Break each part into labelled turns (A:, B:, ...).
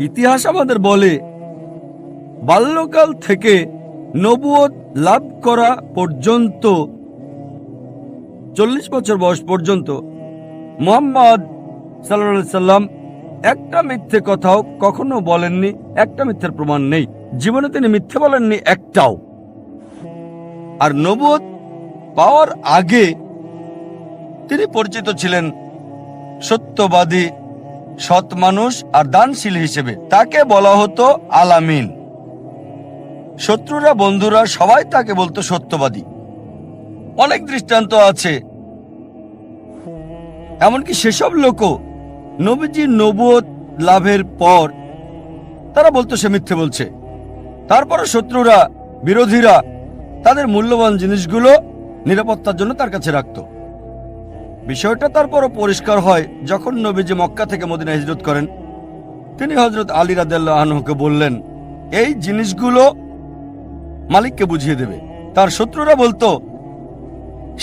A: ইতিহাস আমাদের বলে বাল্যকাল থেকে নবুয়ত লাভ করা পর্যন্ত 40 বছর বয়স পর্যন্ত মুহাম্মদ সাল্লাল্লাহু আলাইহি সাল্লাম একটা মিথ্যে কথাও কখনো বলেননি। একটা মিথ্যের প্রমাণ নেই, জীবনে তিনি মিথ্যে বলেননি একটাও। আর নবুয়ত পাওয়ার আগে তিনি পরিচিত ছিলেন সত্যবাদী, সৎ মানুষ আর দানশীল হিসেবে। তাকে বলা হতো আল-আমিন। শত্রুরা, বন্ধুরা সবাই তাকে বলতো সত্যবাদী। অনেক দৃষ্টান্ত আছে, এমনকি সেসব লোকও নবীজির নবুয়ত লাভের পর তারা বলতো সে মিথ্যে বলছে। তারপরে শত্রুরা, বিরোধীরা তাদের মূল্যবান জিনিসগুলো নিরাপত্তার জন্য তার কাছে রাখত। বিষয়টা তারপরও পরিষ্কার হয় যখন নবীজি মক্কা থেকে মদিনা হিজরত করেন। তিনি হযরত আলী রাদিয়াল্লাহু আনহুকে বললেন, এই জিনিসগুলো মালিককে বুঝিয়ে দেবে। তার শত্রুরা বলতো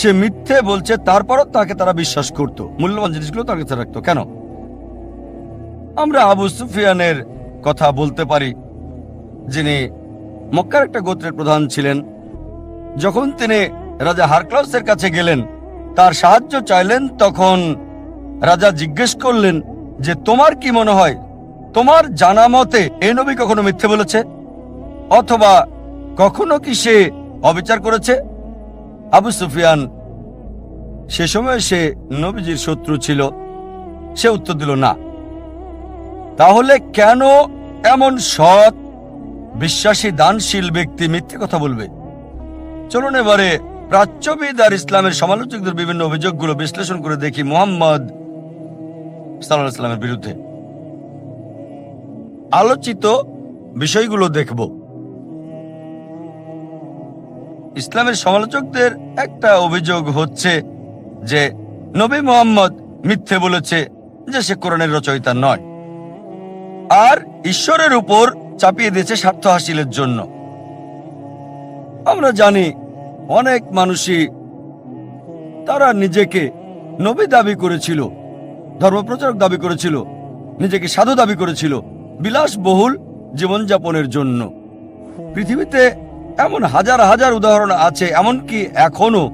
A: সে মিথ্যে বলছে, তারপরও তাকে তারা বিশ্বাস করত, মূল্যবান জিনিসগুলো তার কাছে রাখতো। কেন? আমরা আবু সুফিয়ানের কথা বলতে পারি, যিনি মক্কার একটা গোত্রের প্রধান ছিলেন। যখন তিনি রাজা হারক্লাউসের কাছে গেলেন, তার সাহায্য চাইলেন, তখন রাজা জিজ্ঞেস করলেন যে তোমার কি মনে হয়, তোমার জানা মতে এই নবী কখনো মিথ্যে বলেছে অথবা কখনো কি সে অবিচার করেছে? আবু সুফিয়ান, সে সময় সে নবীজির শত্রু ছিল, সে উত্তর দিল না। তাহলে কেন এমন সৎ, বিশ্বাসী, দানশীল ব্যক্তি মিথ্যে কথা বলবে? চলুন এবারে প্রাচ্যবিদ আর ইসলামের সমালোচকদের বিভিন্ন অভিযোগগুলো বিশ্লেষণ করে দেখি মুহাম্মদ সাল্লাল্লাহু আলাইহি ওয়াসাল্লামের বিরুদ্ধে। আলোচিত বিষয়গুলো দেখব। ইসলামের সমালোচকদের একটা অভিযোগ হচ্ছে যে নবী মুহাম্মদ মিথ্যে বলেছে যে সে কোরআনের রচয়িতা নয়, আর ঈশ্বরের উপর চাপিয়ে দিয়েছে স্বার্থ হাসিলের জন্য। আমরা জানি অনেক মানুষই তারা নিজেকে নবী দাবি করেছিল, ধর্মপ্রচারক দাবি করেছিল, নিজেকে সাধু দাবি করেছিল বিলাসবহুল জীবনযাপনের জন্য। পৃথিবীতে এমন হাজার হাজার উদাহরণ আছে, এমনকি এখনো।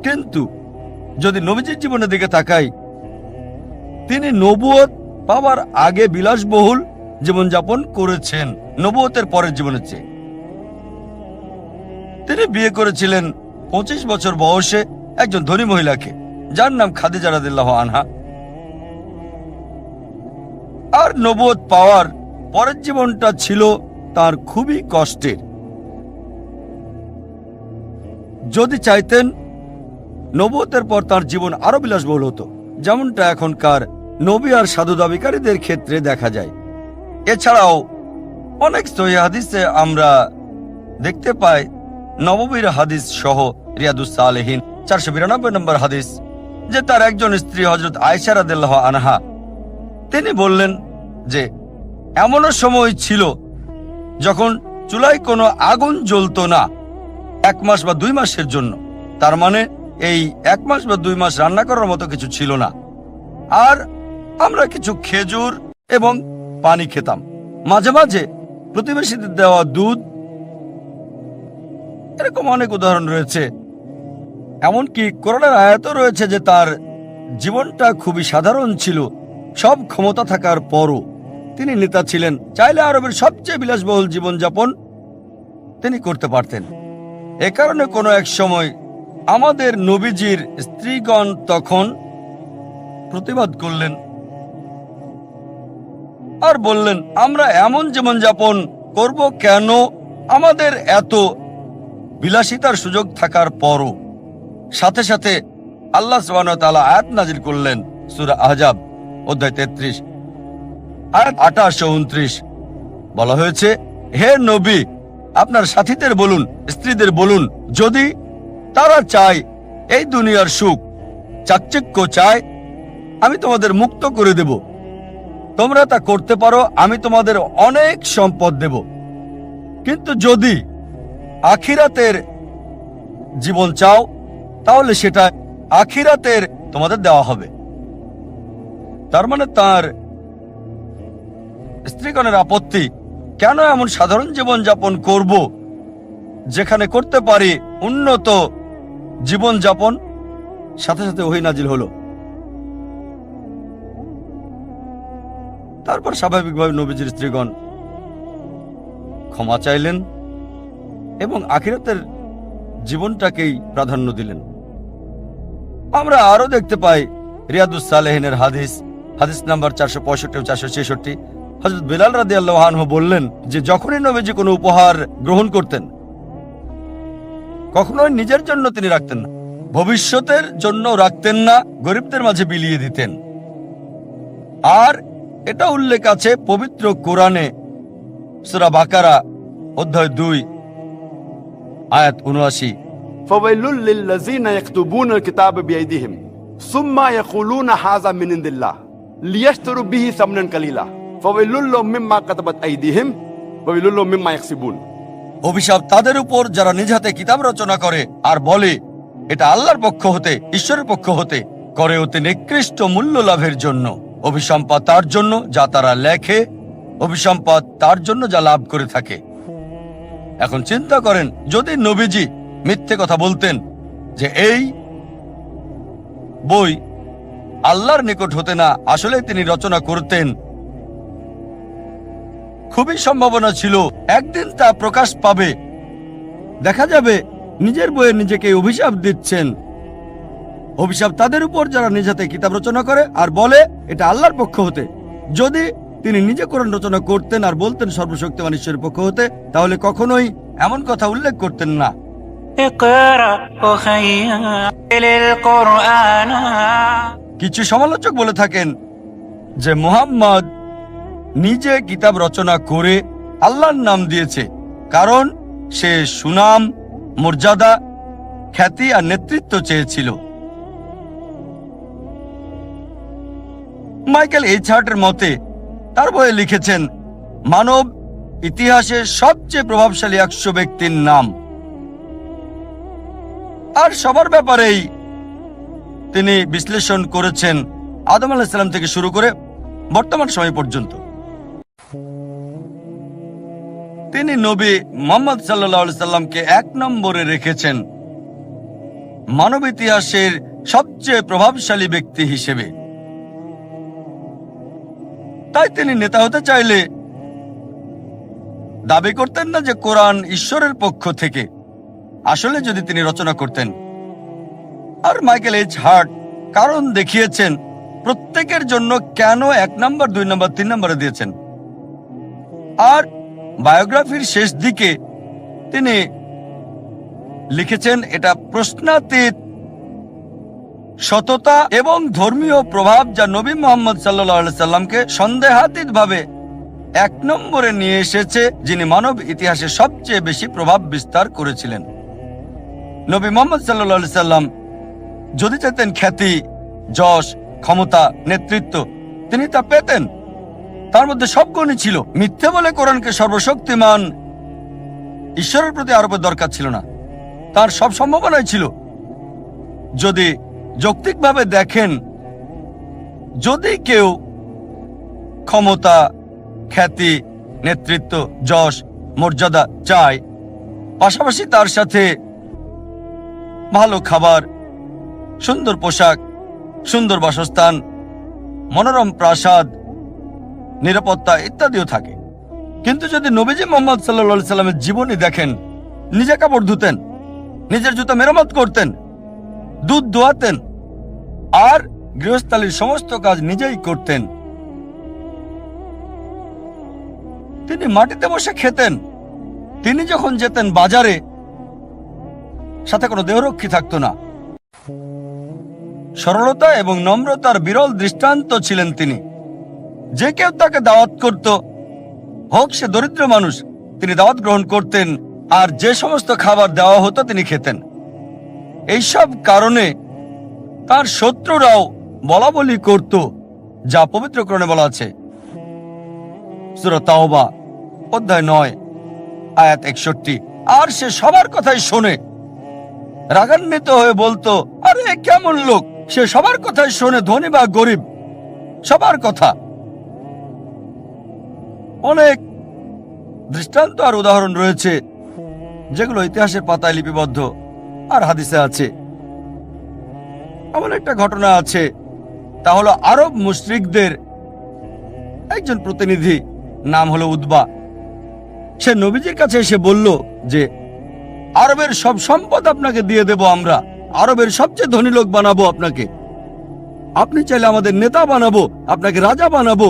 A: কিন্তু যদি নবীজির জীবনের দিকে তাকাই, তিনি নবুয়ত পাওয়ার আগে বিলাসবহুল জীবনযাপন করেছেন নবুয়তের পরের জীবনের চেয়ে। তিনি বিয়ে করেছিলেন 25 বছর বয়সে একজন ধনী মহিলাকে, যার নাম খাদিজা রাদিয়াল্লাহু আনহা। আর নবুয়ত পাওয়ার পরের জীবনটা ছিল তার খুবই কষ্টের। যদি চাইতেন, নবুয়তের পর তার জীবন আরো বিলাসবহুল হতো, যেমনটা এখনকার নবী আর সাধু দাবিকারীদের ক্ষেত্রে দেখা যায়। এছাড়াও অনেক সহিহ হাদিসে আমরা দেখতে পাই, নববীর হাদিস সহ রিয়াদুস সালেহিন 492 নম্বর হাদিস, যে তার একজন স্ত্রী হযরত আয়েশা রাদিয়াল্লাহু আনহা, তিনি বললেন যে এমনও সময় ছিল যখন চুলায় কোনো আগুন জ্বলতো না 1 মাস বা 2 মাসের জন্য। তার মানে এই 1 মাস বা 2 মাস রান্না করার মতো কিছু ছিল না। আর আমরা কিছু খেজুর এবং পানি খেতাম, মাঝে মাঝে প্রতিবেশীদের দেওয়া দুধ। এরকম অনেক উদাহরণ রয়েছে। এমনকি কোরআনের আয়াতও রয়েছে যে তার জীবনটা খুবই সাধারণ ছিল। সব ক্ষমতা থাকার পরও তিনি নেতা ছিলেন, চাইলে আরবের সবচেয়ে বিলাসবহুল জীবনযাপন তিনি করতে পারতেন। এ কারণে কোনো এক সময় আমাদের নবীজির স্ত্রীগণ তখন প্রতিবাদ করলেন আর বললেন, আমরা এমন জীবনযাপন করব কেন? আমাদের এত বিলাসিতার সুযোগ থাকার পরও। সাথে সাথে আল্লাহ সুবহানাহু ওয়া তাআলা আয়াত নাজিল করলেন, সূরা আহজাব অধ্যায় 33 আয়াত 28 ও 29। বলা হয়েছে, হে নবী, আপনার সাথীদের বলুন, স্ত্রীদের বলুন, যদি তারা চায় এই দুনিয়ার সুখ, চাকচিক্য চায়, আমি তোমাদের মুক্ত করে দেব। তোমরা তা করতে পারো, আমি তোমাদের অনেক সম্পদ দেব। কিন্তু যদি আখিরাতের জীবন চাও, তাহলে সেটা আখিরাতের তোমাদের দেওয়া হবে। তার মানে তার স্ত্রীগণের আপত্তি, কেন এমন সাধারণ জীবন যাপন করব যেখানে করতে পারি উন্নত জীবন যাপন। সাথে সাথে ওহী নাজিল হলো। তারপর স্বাভাবিকভাবে নবীজির স্ত্রীগণ ক্ষমা চাইলেন এবং আখিরাতের জীবনটাকেই প্রাধান্য দিলেন। আমরা আরো দেখতে পাই রিয়াদুস সালেহিনের হাদিস নাম্বার 465 ও 466, হযরত বিলাল রাদিয়াল্লাহু আনহু বললেন যে যখনই নবীজি কোনো উপহার গ্রহণ করতেন কখনোই নিজের জন্য তিনি রাখতেন না, ভবিষ্যতের জন্য রাখতেন না, গরিবদের মাঝে বিলিয়ে দিতেন। আর এটা উল্লেখ আছে পবিত্র কোরআনে সূরা বাকারা অধ্যায় 2 আয়াত 79।
B: فويل للذين يكتبون الكتاب بأيديهم ثم يقولون هذا من عند الله ليشتروا به ثمنا قليلا فويل لهم مما كتبت أيديهم وويل لهم مما يكسبون।
A: অভিশাপ তাদের উপর যারা নিজ হাতে কিতাব রচনা করে আর বলে এটা আল্লাহর পক্ষ হতে, ঈশ্বরের পক্ষ হতে, করে অতি নিকৃষ্ট মূল্য লাভের জন্য। অভিসম্পাদ তার জন্য যা তারা লেখে, অভিসম্পাদ তার জন্য যা লাভ করে থাকে। এখন চিন্তা করেন, যদি নবীজি মিথ্যে কথা বলতেন যে এই বই আল্লাহর নিকট হতে না, আসলে তিনি রচনা করতেন, খুবই সম্ভাবনা ছিল একদিন তা প্রকাশ পাবে। দেখা যাবে নিজের বইয়ে নিজেকে অভিশাপ দিচ্ছেন। অভিশাপ তাদের উপর যারা নিজ হাতে কিতাব রচনা করে আর বলে এটা আল্লাহর পক্ষ হতে। যদি তিনি নিজে কোরআন রচনা করতেন আর বলতেন সর্বশক্তিমান ঈশ্বরের পক্ষ হতে, তাহলে কখনোই এমন কথা উল্লেখ করতেন না। কিছু সমালোচক বলে থাকেন যে মুহাম্মদ নিজে কিতাব রচনা করে আল্লাহর নাম দিয়েছে, কারণ সে সুনাম, মর্যাদা, খ্যাতি আর নেতৃত্ব চেয়েছিল। মাইকেল এইচ হার্টের মতে তার বইয়ে লিখেছেন মানব ইতিহাসের সবচেয়ে প্রভাবশালী 100 ব্যক্তির নাম, আর সবার ব্যাপারেই তিনি বিশ্লেষণ করেছেন আদম আলাইহিস সালাম থেকে শুরু করে বর্তমান সময় পর্যন্ত। তিনি নবী মুহাম্মদ সাল্লাল্লাহু আলাইহি সাল্লামকে 1 নম্বরে রেখেছেন মানব ইতিহাসের সবচেয়ে প্রভাবশালী ব্যক্তি হিসেবে। তাই তিনি নেতা হতে চাইলে দাবি করতেন না যে কোরআন ঈশ্বরের পক্ষ থেকে, আসলে যদি তিনি রচনা করতেন। আর মাইকেল এইচ হার্ট কারণ দেখিয়েছেন প্রত্যেকের জন্য কেন 1 নম্বর, 2 নম্বর, 3 নম্বরে দিয়েছেন। আর বায়োগ্রাফির শেষ দিকে তিনি লিখেছেন এটা প্রশ্নাতীত সততা এবং ধর্মীয় প্রভাব যা নবী মুহাম্মদ সাল্লাল্লাহু আলাইহি সাল্লামকে সন্দেহাতীতভাবে 1 নম্বরে নিয়ে এসেছে, যিনি মানব ইতিহাসে সবচেয়ে বেশি প্রভাব বিস্তার করেছিলেন। নবী মুহাম্মদ সাল্লাল্লাহু আলাইহি সাল্লাম যদি চাইতেন খ্যাতি, যশ, ক্ষমতা, নেতৃত্ব, তিনি তা পেতেন। তার মধ্যে সব গুণই ছিল। মিথ্যে বলে কোরআনকে সর্বশক্তিমান ঈশ্বরের প্রতি আরোপের দরকার ছিল না, তার সব সম্ভাবনাই ছিল। যদি যৌক্তিকভাবে দেখেন, যদি কেউ ক্ষমতা, খ্যাতি, নেতৃত্ব, যশ, মর্যাদা চায়, পাশাপাশি তার সাথে ভালো খাবার, সুন্দর পোশাক, সুন্দর বাসস্থান, মনোরম প্রাসাদ, নিরাপত্তা ইত্যাদিও থাকে। কিন্তু যদি নবীজি মুহাম্মদ সাল্লাল্লাহু আলাইহি সাল্লামের জীবনী দেখেন, নিজে কাপড় ধুতেন, নিজের জুতা মেরামত করতেন, দুধ দোয়াতেন আর গৃহস্থালীর সমস্ত কাজ নিজেই করতেন। তিনি মাটিতে বসে খেতেন। তিনি যখন যেতেন বাজারে, সাথে কোনো দেহরক্ষী থাকতো না। সরলতা এবং নম্রতার বিরল দৃষ্টান্ত ছিলেন তিনি। যে কেউ তাকে দাওয়াত করত, হোক সে দরিদ্র মানুষ, তিনি দাওয়াত গ্রহণ করতেন, আর যে সমস্ত খাবার দেওয়া হতো তিনি খেতেন। এইসব কারণে তার শত্রুরাও বলাবলি করত, যা পবিত্র কোরআনে বলা আছে সূরা তাওবা অধ্যায় 9 আয়াত 61। আর সে সবার কথাই শোনে, রাগান্বিত হয়ে বলতো, আরে কেমন লোক, সে সবার কথাই শোনে, ধনী বা গরিব, সবার কথা। অনেক দৃষ্টান্ত আর উদাহরণ রয়েছে যেগুলো ইতিহাসের পাতায় লিপিবদ্ধ আর হাদিসে আছে। এমন একটা ঘটনা আছে, তা হলো আরব মুশরিকদের একজন প্রতিনিধি, নাম হলো উতবা। সে নবীজির কাছে এসে বলল যে আরবের সব সম্পদ আপনাকে দিয়ে দেব, আমরা আরবের সবচেয়ে ধনী লোক বানাবো আপনাকে, আপনি চাইলে আমাদের নেতা বানাবো, আপনাকে রাজা বানাবো,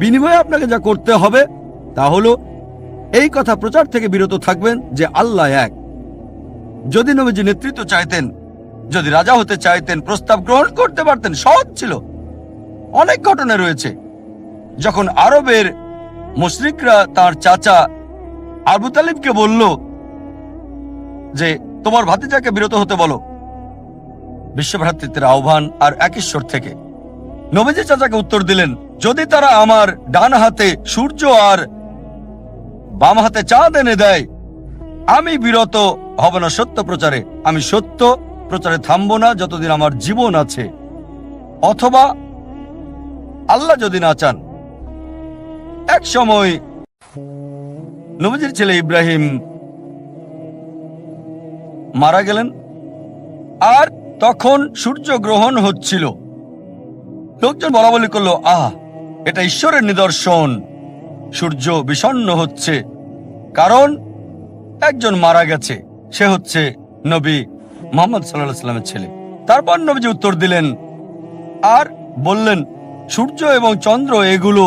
A: বিনিময়ে আপনাকে যা করতে হবে তা হলো এই কথা প্রচার থেকে বিরত থাকবেন যে আল্লাহ এক। যদি নবীজি নেতৃত্ব চাইতেন, যদি রাজা হতে চাইতেন, প্রস্তাব গ্রহণ করতে পারতেন, সহজ ছিল। অনেক ঘটনা রয়েছে যখন আরবের মুশরিকরা তার চাচা আবু তালিবকে বলল যে তোমার ভাতিজাকে বিরত হতে বলো বিশ্বভ্রাতৃত্বের আহ্বান আর এক ঈশ্বর থেকে। নবীজি চাচাকে উত্তর দিলেন, যদি তারা আমার ডান হাতে সূর্য আর বাম হাতে চাঁদ এনে দেয়, আমি বিরত হব না সত্য প্রচারে, আমি সত্য প্রচারে থামবো না যতদিন আমার জীবন আছে, অথবা আল্লাহ যদি না চান। এক সময় নবীজির ছেলে ইব্রাহিম মারা গেলেন, আর তখন সূর্য গ্রহণ হচ্ছিল। লোকজন বলা বলি করলো, এটা ঈশ্বরের নিদর্শন, সূর্য বিষণ্ণ হচ্ছে, কারণ একজন মারা গেছে, সে হচ্ছে নবী মুহাম্মদ সাল্লাল্লাহু আলাইহি ওয়াসাল্লামের ছেলে। তারপর নবীজি উত্তর দিলেন আর বললেন, সূর্য এবং চন্দ্র এগুলো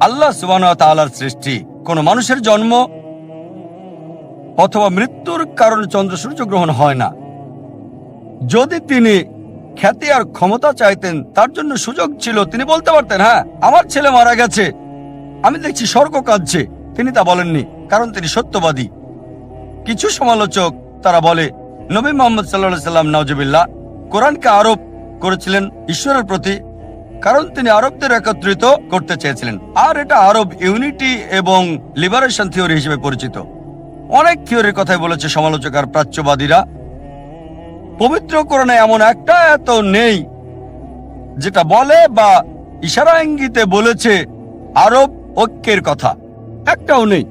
A: আল্লাহ সুবহানাহু ওয়া তাআলার সৃষ্টি, কোন মানুষের জন্ম অথবা মৃত্যুর কারণে চন্দ্র সূর্য গ্রহণ হয় না। যদি তিনি খ্যাতি আর ক্ষমতা চাইতেন, তার জন্য সুযোগ ছিল, তিনি বলতে পারতেন, হ্যাঁ আমার ছেলে মারা গেছে, আমি দেখছি স্বর্গ কাঁদছে। তিনি তা বলেননি, কারণ তিনি সত্যবাদী। কিছু সমালোচক তারা বলে নবী মুহাম্মদ সাল্লাল্লাহু আলাইহি ওয়াসাল্লাম নাউজুবিল্লাহ কোরআনকে আরোপ করেছিলেন ঈশ্বরের প্রতি, কারণ তিনি আরবদের একত্রিত করতে চেয়েছিলেন, আর এটা আরব ইউনিটি এবং লিবারেশন থিওরি হিসেবে পরিচিত। অনেক থিওরির কথাই বলেছে সমালোচক আর প্রাচ্যবাদীরা। পবিত্র কোরআনে এমন একটা এত নেই যেটা বলে বা ইশারা ইঙ্গিতে বলেছে আরব ঐক্যের কথা, একটাও নেই।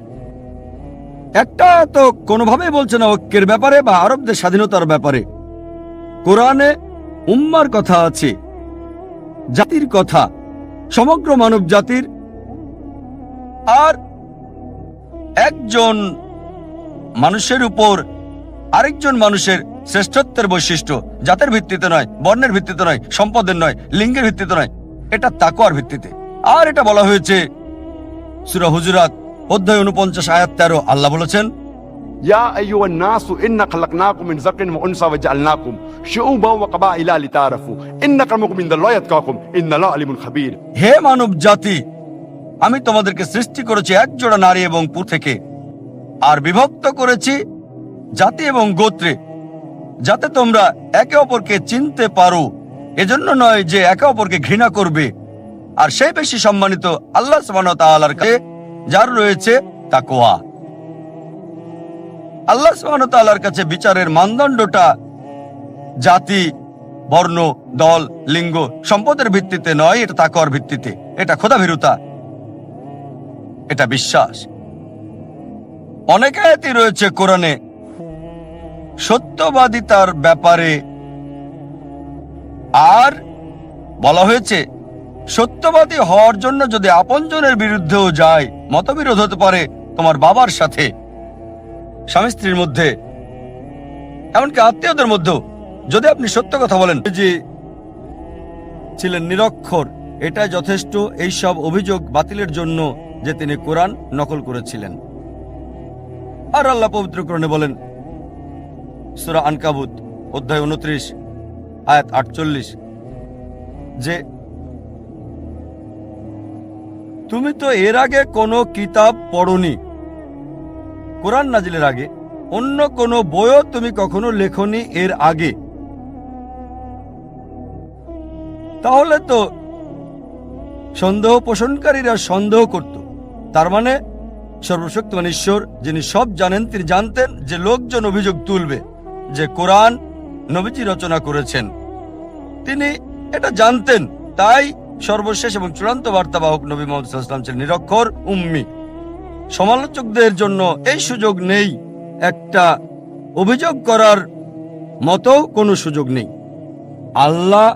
A: একটা তো কোনোভাবেই বলছে না ঐক্যের ব্যাপারে বা আরবদের স্বাধীনতার ব্যাপারে। কোরআনে উম্মার কথা আছে, জাতির কথা, সমগ্র মানব জাতির, আর একজন মানুষের উপর আরেকজন মানুষের শ্রেষ্ঠত্বের বৈশিষ্ট্য জাতের ভিত্তিতে নয়, বর্ণের ভিত্তিতে নয়, সম্পদের নয়, লিঙ্গের ভিত্তিতে নয়, এটা তাকওয়ার ভিত্তিতে। আর এটা বলা হয়েছে সূরা হুজুরাত অধ্যায় 49 আয়াত 13। আল্লাহ বলেছেন,
B: يا أيها الناس إنا خلقناكم من ذكر وأنثى وجعلناكم شعوبا وقبائل لتعارفوا إن أكرمكم عند الله أتقاكم إن الله عليم خبير।
A: হে মানব জাতি, আমি তোমাদেরকে সৃষ্টি করেছি এক জোড়া নারী এবং পুরুষ থেকে, আর বিভক্ত করেছি জাতি এবং গোত্রে, যাতে তোমরা একে অপরকে চিনতে পারো। এজন্য নয় যে একে অপরকে ঘৃণা করবে, আর সেই বেশি সম্মানিত আল্লাহ সুবহানাহু ওয়া তাআলার কাছে যার রয়েছে তাকওয়া। আল্লাহ সুবহানাহু ওয়া তাআলার কাছে বিচারের মানদণ্ডটা জাতি, বর্ণ, দল, লিঙ্গ, সম্পদের ভিত্তিতে নয়, এটা তাকওয়ার ভিত্তিতে। এটা খোদাভীরুতা, এটা বিশ্বাস। অনেক আয়াতই রয়েছে কোরআনে সত্যবাদিতার ব্যাপারে, আর বলা হয়েছে সত্যবাদী হওয়ার জন্য যদি আপনজনের বিরুদ্ধেও যায়, মতবিরোধ হতে পারে তোমার বাবার সাথে, স্বামী স্ত্রীর মধ্যে, এমনকি আত্মীয়দের মধ্যেও, যদি আপনি সত্য কথা বলেন। যে ছিলেন নিরক্ষর, এটা যথেষ্ট এইসব অভিযোগ বাতিলের জন্য যে তিনি কোরআন নকল করেছিলেন। আর আল্লাহ পবিত্র কোরআনে বলেন সূরা আনকাবুত অধ্যায় 29 আয়াত 48 যে তুমি তো এর আগে কোনো কিতাব পড়নি, কোরআন নাজিলের আগে অন্য কোনো বইও তুমি কখনো লেখনি এর আগে, তাহলে তো সন্দেহ পোষণকারীরা সন্দেহ করত। তার মানে সর্বশক্তিমান ঈশ্বর, যিনি সব জানেন, তিনি জানতেন যে লোকজন অভিযোগ তুলবে যে কোরআন নবীজি রচনা করেছেন। তিনি এটা জানতেন, তাই সর্বশেষ এবং চূড়ান্ত বার্তাবাহক নবী মুহাম্মদ সাল্লাল্লাহু আলাইহি ওয়াসাল্লাম ছিলেন নিরক্ষর উম্মি। সমালোচকদের জন্য এই সুযোগ নেই, একটা অভিযোগ করার মতো কোনো সুযোগ নেই। আল্লাহ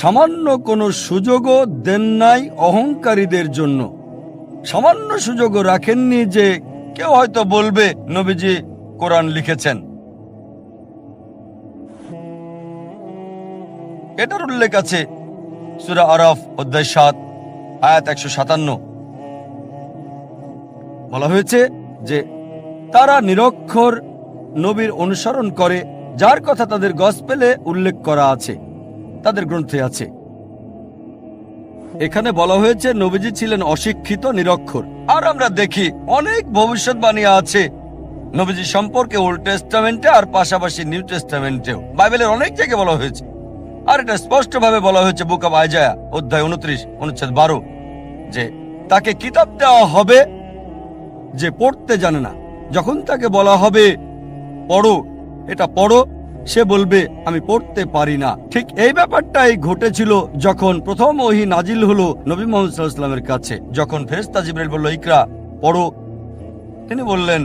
A: সামান্য কোনো সুযোগও দেন নাই অহংকারীদের জন্য। সামান্য সুযোগও রাখেননি যে কেউ হয়তো বলবে নবীজি কোরআন লিখেছেন। এটার উল্লেখ আছে সূরা আরাফ অধ্যায় ৭ আয়াত ১৫৭। বলা হয়েছে যে তারা নিরক্ষর নবীর অনুসরণ করে, যার কথা তাদের গসপেলে উল্লেখ করা আছে, তাদের গ্রন্থে আছে। এখানে বলা হয়েছে নবীজি ছিলেন অশিক্ষিত, নিরক্ষর। আর আমরা দেখি অনেক ভবিষ্যৎবাণী আছে নবীজি সম্পর্কে ওল্ড টেস্টামেন্টে আর পাশাপাশি নিউ টেস্টামেন্টেও। বাইবেলের অনেক জায়গায় বলা হয়েছে। আর এটা স্পষ্টভাবে বলা হয়েছে বুক অব আইজায়া অধ্যায় ২৯ অনুচ্ছেদ ১২ যে তাকে কিতাব দেওয়া হবে যে পড়তে জানে না। যখন তাকে বলা হবে পড়ো, এটা পড়ো, সে বলবে আমি পড়তে পারি না। ঠিক এই ব্যাপারটাই ঘটেছিল যখন প্রথম ওহী নাজিল হলো নবী মুহাম্মদ সাল্লাল্লাহু আলাইহি ওয়াসাল্লামের কাছে। যখন ফেরেশতা জিবরাইল বলল ইকরা, পড়ো, তিনি বললেন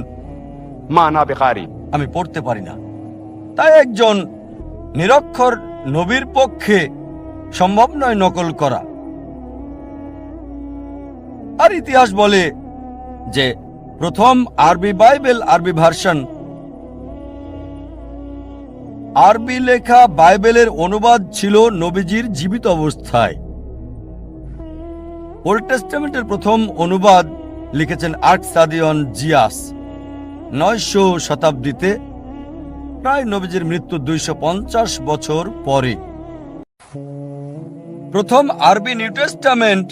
B: মা আনা বিকারি,
A: আমি পড়তে পারি না। তাই একজন নিরক্ষর নবীর পক্ষে সম্ভব নয় নকল করা। আর ইতিহাস বলে যে প্রথম আরবি বাইবেল, আরবি ভার্সন, আরবি লেখা বাইবেলের অনুবাদ ছিল নবীজির জীবিত অবস্থায়। ওল্ড টেস্টামেন্টের প্রথম অনুবাদ লিখেছেন আর্কসাদিয়ন জিয়াস ৯০০ শতাব্দীতে, প্রায় নবীজির মৃত্যুর ২৫০ বছর পরে। প্রথম আরবি নিউ টেস্টামেন্ট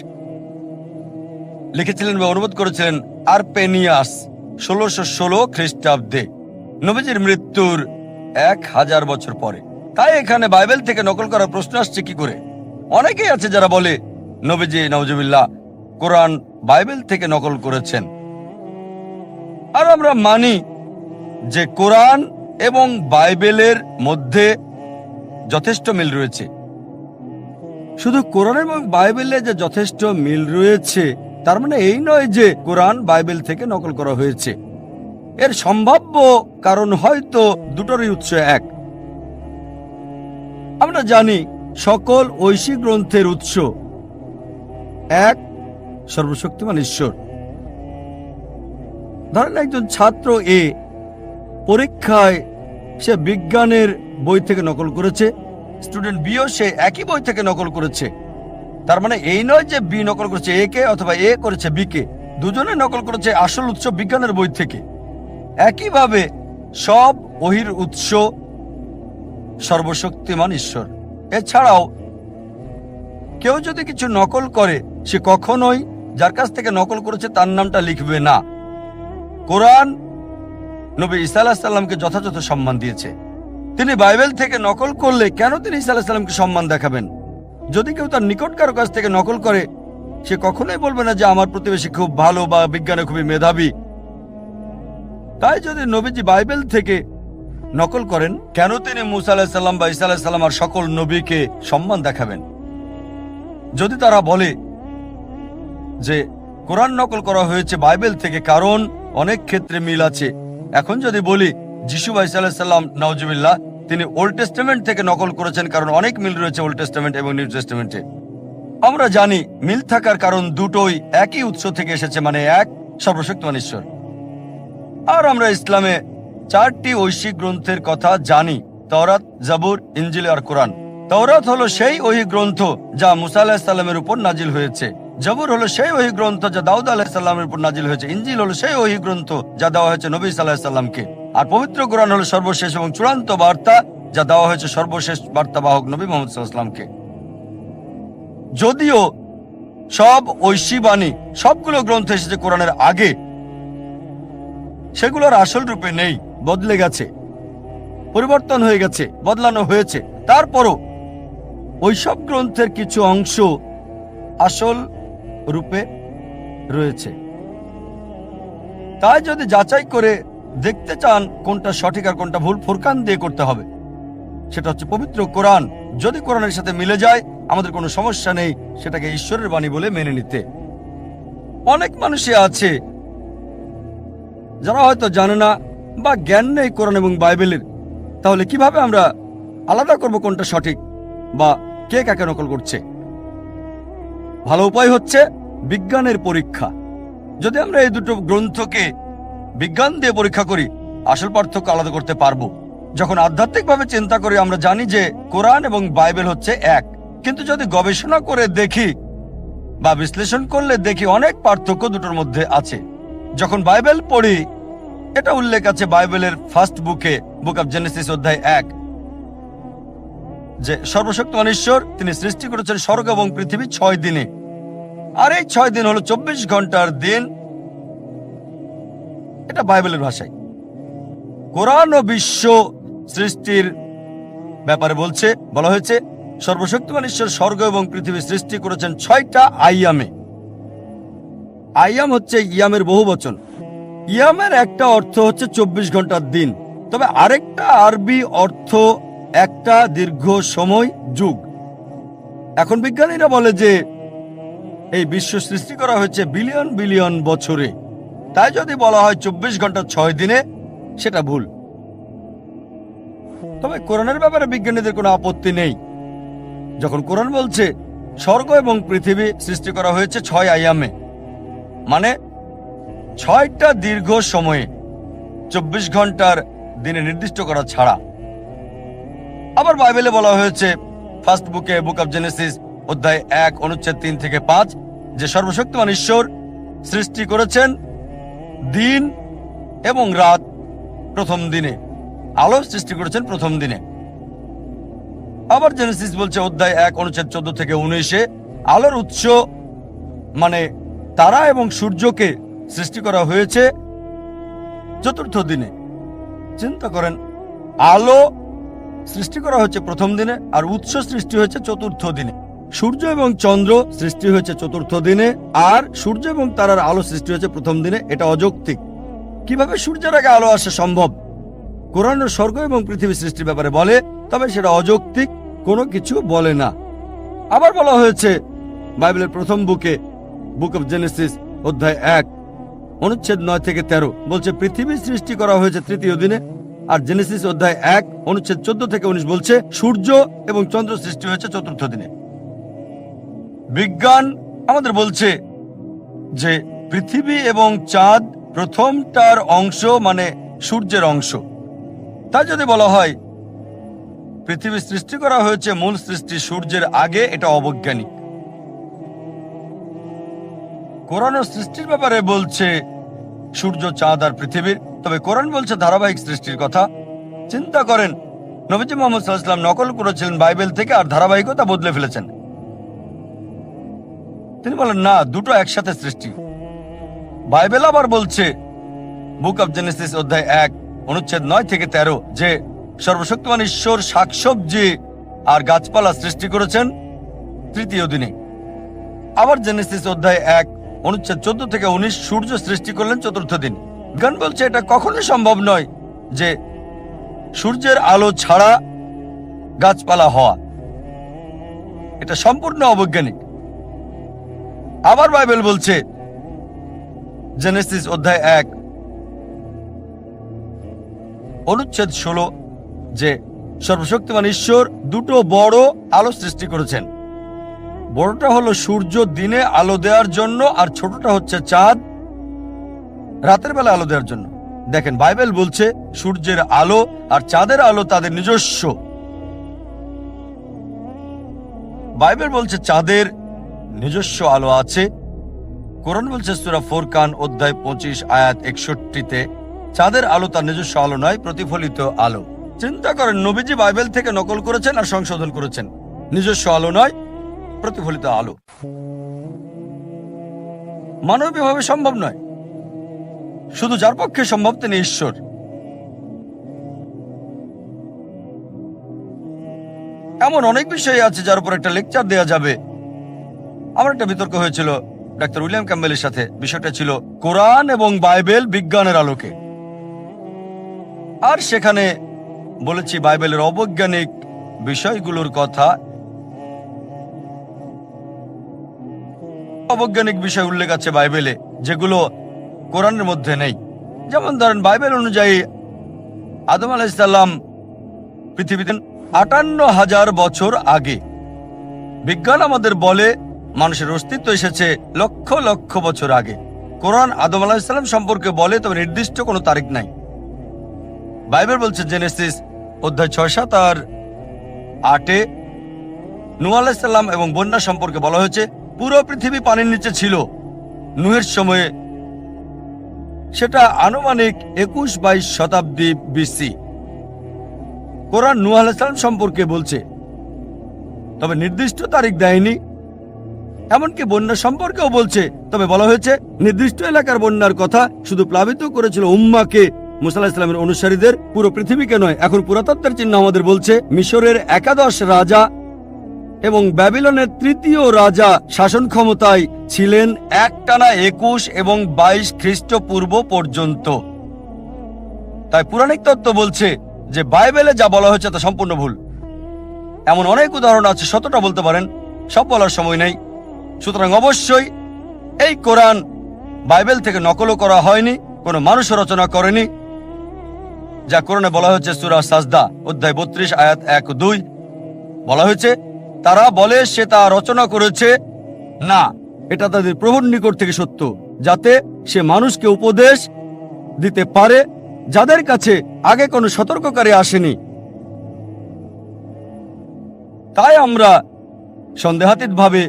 A: লিখেছিলেন বা অনুবাদ করেছিলেন আরপেনিয়াস ১৬১৬ খ্রিস্টাব্দে, নবীজির মৃত্যুর ১০০০ বছর পরে। তাই এখানে বাইবেল থেকে নকল করার প্রশ্ন আসছে কি করে? অনেকেই আছে যারা বলে নবীজি নাউজুবিল্লাহ কোরআন বাইবেল থেকে নকল করেছেন। আর আমরা মানি যে কোরআন এবং বাইবেলের মধ্যে যথেষ্ট মিল রয়েছে। শুধু কোরআন এবং বাইবেলে যে যথেষ্ট মিল রয়েছে তার মানে এই নয় যে কোরআন বাইবেল থেকে নকল করা হয়েছে। এর সম্ভাব্য কারণ হয়তো দুটোরই উৎস এক। আমরা জানি সকল ঐশী গ্রন্থের উৎস এক, সর্বশক্তিমান ঈশ্বর। ধরেন একজন ছাত্র এ পরীক্ষায় সে বিজ্ঞানের বই থেকে নকল করেছে, স্টুডেন্ট বিও সে একই বই থেকে নকল করেছে। তার মানে এই নয় যে বি নকল করেছে এ কে অথবা এ করেছে বি কে, দুজনে নকল করেছে আসল উৎস বিজ্ঞানের বই থেকে। একইভাবে সব ওহীর উৎস সর্বশক্তিমান ঈশ্বর। এছাড়াও কেউ যদি কিছু নকল করে সে কখনোই যার কাছ থেকে নকল করেছে তার নামটা লিখবে না। কোরআন নবী ঈসা আলাইহিস সালামকে যথাযথ সম্মান দিয়েছে। তিনি বাইবেল থেকে নকল করলে কেন তিনি ঈসা আলাইহিস সালামকে সম্মান দেখাবেন? যদি কেউ তার নিকটকার কাছ থেকে নকল করে সে কখনোই বলবে না যে আমার প্রতিবেশী খুব ভালো বা বিজ্ঞানে খুবই মেধাবী। তাই যদি নবীজি বাইবেল থেকে নকল করেন, কেন তিনি মুসা আলাইহিস সালাম বা ঈসা আলাইহিস সালাম আর সকল নবীকে সম্মান দেখাবেন? যদি তারা বলে যে কোরআন নকল করা হয়েছে বাইবেল থেকে, কারণ অনেক ক্ষেত্রে মিল আছে। এখন যদি বলি যিশু বা ঈসা আলাইহিস সালাম নাউজুবিল্লাহ তিনি ওল্ড টেস্টামেন্ট থেকে নকল করেছেন, কারণ অনেক মিল রয়েছে ওল্ড টেস্টামেন্ট এবং নিউ টেস্টামেন্টে। আমরা জানি মিল থাকার কারণ দুটোই একই উৎস থেকে এসেছে, মানে এক, সর্বশক্তিমান ঈশ্বর। আর আমরা ইসলামে 4টি ঐশী গ্রন্থের কথা জানি, তাওরাত, জাবুর, ইনজিল আর কোরআন। তাওরাত হলো সেই ওহী গ্রন্থ যা মুসা আলাইহিস সালামের উপর নাজিল হয়েছে। জাবুর হলো সেই ওহী গ্রন্থ যা দাউদ আলাইহিস সালামের উপর নাজিল হয়েছে। ইনজিল হলো সেই ওহী গ্রন্থ যা দেওয়া হয়েছে নবী সাল্লাল্লাহু আলাইহি সাল্লামকে। আর পবিত্র কোরআন হলো সর্বশেষ এবং চূড়ান্ত বার্তা যা দেওয়া হয়েছে সর্বশেষ বার্তাবাহক নবী মুহাম্মদ সাল্লাল্লাহু আলাইহি সাল্লামকে। যদিও সব ঐশী বাণী, সবগুলো গ্রন্থ এসেছে কোরআনের আগে, সেগুলোর আসল রূপে নেই, বদলে গেছে, পরিবর্তন হয়ে গেছে, বদলানো হয়েছে। তারপরও ওই সব গ্রন্থের কিছু অংশ আসল রূপে রয়েছে। তাই যদি যাচাই করে দেখতে চান কোনটা সঠিক আর কোনটা ভুল, ফুরকান দিয়ে করতে হবে। সেটা হচ্ছে পবিত্র কোরআন। যদি কোরআনের সাথে মিলে যায় আমাদের কোনো সমস্যা নেই সেটাকে ঈশ্বরের বাণী বলে মেনে নিতে। অনেক মানুষই আছে যারা হয়তো জানে না বা জ্ঞান নেই কোরআন এবং বাইবেলের। তাহলে কিভাবে আমরা আলাদা করব কোনটা সঠিক বা কে কাকে নকল করছে? ভালো উপায় হচ্ছে বিজ্ঞানের পরীক্ষা। যদি আমরা এই দুটো গ্রন্থকে বিজ্ঞান দিয়ে পরীক্ষা করি, আসল পার্থক্য আলাদা করতে পারবো। যখন আধ্যাত্মিকভাবে চিন্তা করি আমরা জানি যে কোরআন এবং বাইবেল হচ্ছে এক, কিন্তু যদি গবেষণা করে দেখি বা বিশ্লেষণ করলে দেখি অনেক পার্থক্য দুটোর মধ্যে আছে। যখন বাইবেল পড়ি, এটা উল্লেখ আছে বাইবেলের ফার্স্ট বুকে, বুক অফ জেনেসিস অধ্যায় 1, যে সর্বশক্তিমান ঈশ্বর তিনি সৃষ্টি করেছেন স্বর্গ এবং পৃথিবী 6 দিনে, আর এই 6 দিন হলো 24 ঘন্টার দিন। এটা বাইবেলের ভাষায়। কোরআন ও বিশ্ব সৃষ্টির ব্যাপারে বলা হয়েছে সর্বশক্তিমান ঈশ্বর স্বর্গ এবং পৃথিবী সৃষ্টি করেছেন 6টা আইয়ামে। আইয়াম হচ্ছে ইয়ামের বহু বচন। ইয়ামের একটা অর্থ হচ্ছে 24 ঘন্টার দিন, তবে আরেকটা আরবি অর্থ একটা দীর্ঘ সময়, যুগ। এখন বিজ্ঞানীরা বলে যে এই বিশ্ব সৃষ্টি করা হয়েছে বিলিয়ন বিলিয়ন বছরে, তাই যদি বলা হয় 24 ঘন্টা 6 দিনে, সেটা ভুল। তবে কোরআনের ব্যাপারে বিজ্ঞানীদের কোনো আপত্তি নেই। যখন কোরআন বলছে স্বর্গ এবং পৃথিবী সৃষ্টি করা হয়েছে 6 আয়ামে, মানে 6টা দীর্ঘ সময়ে, 24 ঘন্টার দিনে নির্দিষ্ট করা ছাড়া। আবার বাইবেলে বলা হয়েছে ফার্স্ট বুকে, বুক অফ জেনেসিস অধ্যায় 1 অনুচ্ছেদ 3 থেকে 5, যে সর্বশক্তিমান ঈশ্বর সৃষ্টি করেছেন দিন এবং রাত প্রথম দিনে, আলো সৃষ্টি করেছেন প্রথম দিনে। আবার জেনেসিস বলছে অধ্যায় 1 অনুচ্ছেদ 14 থেকে 19, আলোর উৎস মানে তারা এবং সূর্যকে সৃষ্টি করা হয়েছে চতুর্থ দিনে। চিন্তা করেন, আলো সৃষ্টি করা হয়েছে প্রথম দিনে আর উৎস সৃষ্টি হয়েছে চতুর্থ দিনে। সূর্য এবং চন্দ্র সৃষ্টি হয়েছে চতুর্থ দিনে, আর সূর্য এবং তারার আলো সৃষ্টি হয়েছে প্রথম দিনে। এটা অযৌক্তিক। কিভাবে সূর্যের আগে আলো আসা সম্ভব? কোরআন স্বর্গ এবং পৃথিবী সৃষ্টির ব্যাপারে বলে, তবে সেটা অযৌক্তিক, কোনো কিছু বলে না। আবার বলা হয়েছে বাইবেলের প্রথম বুকে, বুক অফ জেনেসিস অধ্যায় 1 অনুচ্ছেদ 9 থেকে 13 বলছে পৃথিবী সৃষ্টি করা হয়েছে তৃতীয় দিনে। আর জেনেসিস অধ্যায় 1 অনুচ্ছেদ 14 থেকে 19 বলছে সূর্য এবং চন্দ্র সৃষ্টি হয়েছে চতুর্থ দিনে। বিজ্ঞান আমাদের বলছে যে পৃথিবী এবং চাঁদ প্রথমটার অংশ, মানে সূর্যের অংশ। তাই যদি বলা হয় পৃথিবী সৃষ্টি করা হয়েছে মূল সৃষ্টি সূর্যের আগে, এটা অবৈজ্ঞানিক। কোরআন সৃষ্টির ব্যাপারে বলছে সূর্য, চাঁদ আর পৃথিবীর, তবে কোরআন বলছে ধারাবাহিক সৃষ্টির কথা। চিন্তা করেন, নবীজি মুহাম্মদ সাল্লাল্লাহু আলাইহি ওয়াসাল্লাম নকল করেছিলেন বাইবেল থেকে আর ধারাবাহিকতা বদলে ফেলেছেন। তিনি বলেন না, দুটো একসাথে সৃষ্টি। বাইবেল আবার বলছে বুক অফ জেনেসিস অধ্যায় 1 অনুচ্ছেদ 9 থেকে 13 যে সর্বশক্তিমান ঈশ্বর শাকসবজি আর গাছপালা সৃষ্টি করেছেন তৃতীয় দিনে। আবার জেনেসিস অধ্যায় 1 অনুচ্ছেদ 14 থেকে 19 সূর্য সৃষ্টি করলেন চতুর্থ দিন। বিজ্ঞান বলছে এটা কখনোই সম্ভব নয় যে সূর্যের আলো ছাড়া গাছপালা হওয়া। এটা সম্পূর্ণ অবৈজ্ঞানিক। আবার বাইবেল বলছে জেনেসিস অধ্যায় 1 অনুচ্ছেদ 16 যে সর্বশক্তিমান ঈশ্বর দুটো বড় আলো সৃষ্টি করেছেন। বড়টা হলো সূর্য দিনে আলো দেওয়ার জন্য, আর ছোটটা হচ্ছে চাঁদ রাতের বেলা আলো দেওয়ার জন্য। দেখেন, বাইবেল বলছে সূর্যের আলো আর চাঁদের আলো তাদের নিজস্ব। বাইবেল বলছে চাঁদের নিজস্ব আলো আছে। কোরআন বলছে সূরা ফুরকান অধ্যায় 25 আয়াত 61-তে চাঁদের আলো তার নিজস্ব আলো নয়, প্রতিফলিত আলো। চিন্তা করেন, নবীজি বাইবেল থেকে নকল করেছেন আর সংশোধন করেছেন। নিজস্ব আলো নয়, প্রতিফলিত আলো। মানবীয়ভাবে সম্ভব নয়। শুধু যার পক্ষে সম্ভব তিনি ঈশ্বর। এমন অনেক বিষয় আছে যার উপর একটা লেকচার দেওয়া যাবে। আমার একটা বিতর্ক হয়েছিল ডাক্তার উইলিয়াম ক্যাম্বেলের সাথে। বিষয়টা ছিল কোরআন এবং বাইবেল বিজ্ঞানের আলোকে। আর সেখানে বলেছি বাইবেলের অবৈজ্ঞানিক বিষয়গুলোর কথা অবৈজ্ঞানিক বিষয় উল্লেখ আছে বাইবেলে, যেগুলো কোরআনের মধ্যে নেই। যেমন ধরেন, বাইবেল অনুযায়ী আদম আলাইহিসসালাম পৃথিবীতে ৫৮,০০০ বছর আগে। বিজ্ঞান আমাদের বলে মানুষের অস্তিত্ব এসেছে লক্ষ লক্ষ বছর আগে। কোরআন আদম আলাইহিসসালাম সম্পর্কে বলে, তবে নির্দিষ্ট কোনো তারিখ নাই। বাইবেল বলছে জেনেসিস অধ্যায় ৬-৭ আর ৮-এ নূহ আলাইহিসসালাম এবং বন্যা সম্পর্কে বলা হয়েছে পুরো পৃথিবী পানির নিচে ছিল নূহের সময়ে। সেটা আনুমানিক ২১-২২ শতাব্দী বিসি। কোরআন নূহ আলাইহিসসালাম সম্পর্কে বলছে, তবে নির্দিষ্ট তারিখ দেয়নি। এমনকি বন্যা সম্পর্কেও বলছে, তবে বলা হয়েছে নির্দিষ্ট এলাকার বন্যার কথা শুধু প্লাবিত করেছিল উম্মাকে, মুসা আলাইহিস সালামের অনুসারীদের, পুরো পৃথিবীকে নয়। এখন পুরাতত্ত্বের চিহ্ন আমাদের বলছে মিশরের ১১ রাজা এবং ব্যাবিলনের ৩য় রাজা শাসন ক্ষমতায় ছিলেন একটানা ২১ এবং ২২ খ্রিস্টপূর্ব পর্যন্ত। তাই পুরাণিক তত্ত্ব বলছে যে বাইবেলে যা বলা হয়েছে তা সম্পূর্ণ ভুল। এমন অনেক উদাহরণ আছে, শতটা বলতে পারেন, সব বলার সময় নেই। সুতরাং অবশ্যই এই কোরআন বাইবেল থেকে নকলও করা হয়নি, কোনো মানুষ রচনা করেনি। যা কোরআনে বলা হয়েছে সূরা সাজদা অধ্যায় ৩২ আয়াত ১-২, বলা হয়েছে তারা বলে সে তা রচনা করেছে। না, এটা তাদের প্রভুর নিকট থেকে সত্য, যাতে সে মানুষকে উপদেশ দিতে পারে যাদের কাছে আগে কোনো সতর্ককারী আসেনি। তাই আমরা সন্দেহাতীতভাবে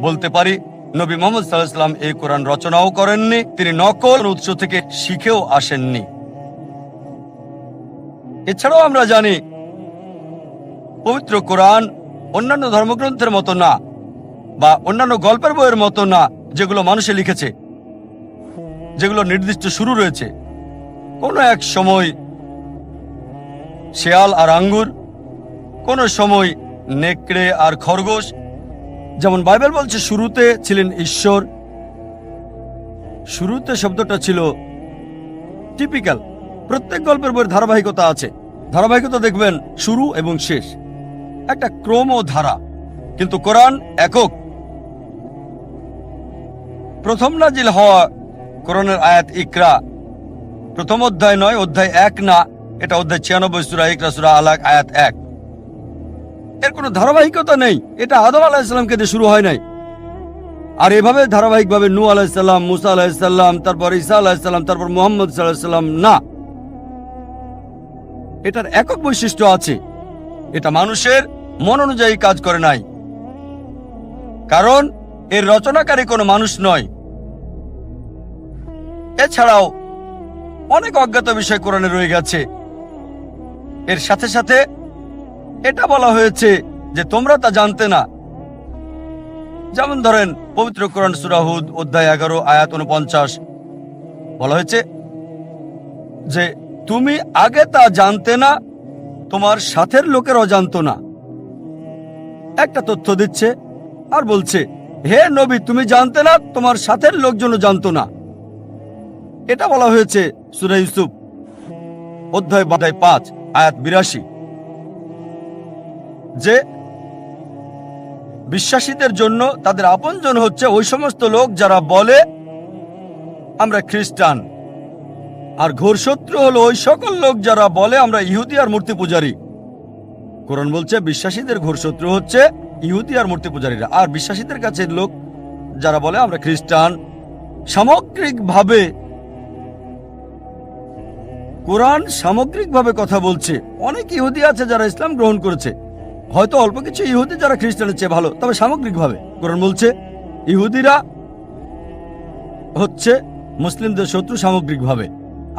A: বলতে পারি নবী মুহাম্মদ সাল্লাল্লাহু আলাইহি ওয়াসাল্লাম এই কোরআন রচনাও করেননি, তিনি নকল উৎস থেকে শিখেও আসেননি। এছাড়াও আমরা জানি পবিত্র কোরআন অন্যান্য ধর্মগ্রন্থের মতো না, বা অন্যান্য গল্পের বইয়ের মতো না যেগুলো মানুষে লিখেছে, যেগুলো নির্দিষ্ট শুরু রয়েছে। কোনো এক সময় শেয়াল আর আঙ্গুর, কোনো সময় নেকড়ে আর খরগোশ। যেমন বাইবেল বলছে শুরুতে ছিলেন ঈশ্বর। শুরুতে শব্দটা ছিল টিপিক্যাল। প্রত্যেক গল্পের বইয়ের ধারাবাহিকতা আছে। ধারাবাহিকতা দেখবেন শুরু এবং শেষ, একটা ক্রম ও ধারা। কিন্তু কোরআন একক। প্রথম নাজিল হওয়া কোরআনের আয়াত ইকরা, প্রথম অধ্যায় নয়, অধ্যায় ১ না, এটা অধ্যায় ৯৬ সূরা ইকরা সূরা আলাক আয়াত ১। এর কোনো ধারাবাহিকতা নেই। এটা আদম আলাইহিস সালামকে দিয়ে শুরু হয় নাই। আর এভাবে ধারাবাহিকভাবে নূহ আলাইহিস সালাম, মুসা আলাইহিস সালাম, তারপর ঈসা আলাইহিস সালাম, তারপর মুহাম্মদ সাল্লাল্লাহু আলাইহি সাল্লাম না। এটার একক বৈশিষ্ট্য আছে। এটা মানুষের মন অনুযায়ী কাজ করে নাই, কারণ এর রচনাকারী কোনো মানুষ নয়। এছাড়াও অনেক অজ্ঞাত বিষয় কোরআনে রয়ে গেছে। এর সাথে সাথে এটা বলা হয়েছে যে তোমরা তা জানতে না। যেমন ধরেন পবিত্র কোরআন সূরা হুদ অধ্যায় ১১ আয়াত ৪৯ বলা হয়েছে যে তুমি আগে তা জানতে না, তোমার সাথের লোকেরাও জানতো না। একটা তথ্য দিচ্ছে আর বলছে, হে নবী, তুমি জানতে না, তোমার সাথের লোকজনও জানতো না। এটা বলা হয়েছে সূরা ইউসুফ অধ্যায় ৫ আয়াত ৮২, যে বিশ্বাসীদের জন্য তাদের আপনজন হচ্ছে ওই সমস্ত লোক যারা বলে আমরা খ্রিস্টান, আর ঘোর শত্রু হলো ওই সকল লোক যারা বলে আমরা ইহুদি আর মূর্তি পূজারী। কোরআন বলছে বিশ্বাসীদের ঘোর শত্রু হচ্ছে ইহুদি আর মূর্তি পূজারীরা, আর বিশ্বাসীদের কাছে লোক যারা বলে আমরা খ্রিস্টান। সামগ্রিকভাবে কোরআন সামগ্রিকভাবে কথা বলছে। অনেক ইহুদি আছে যারা ইসলাম গ্রহণ করেছে, হয়তো অল্প কিছু ইহুদি যারা খ্রিস্টানের চেয়ে ভালো, তবে সামগ্রিকভাবে কোরআন বলছে ইহুদিরা হচ্ছে মুসলিমদের শত্রু সামগ্রিকভাবে,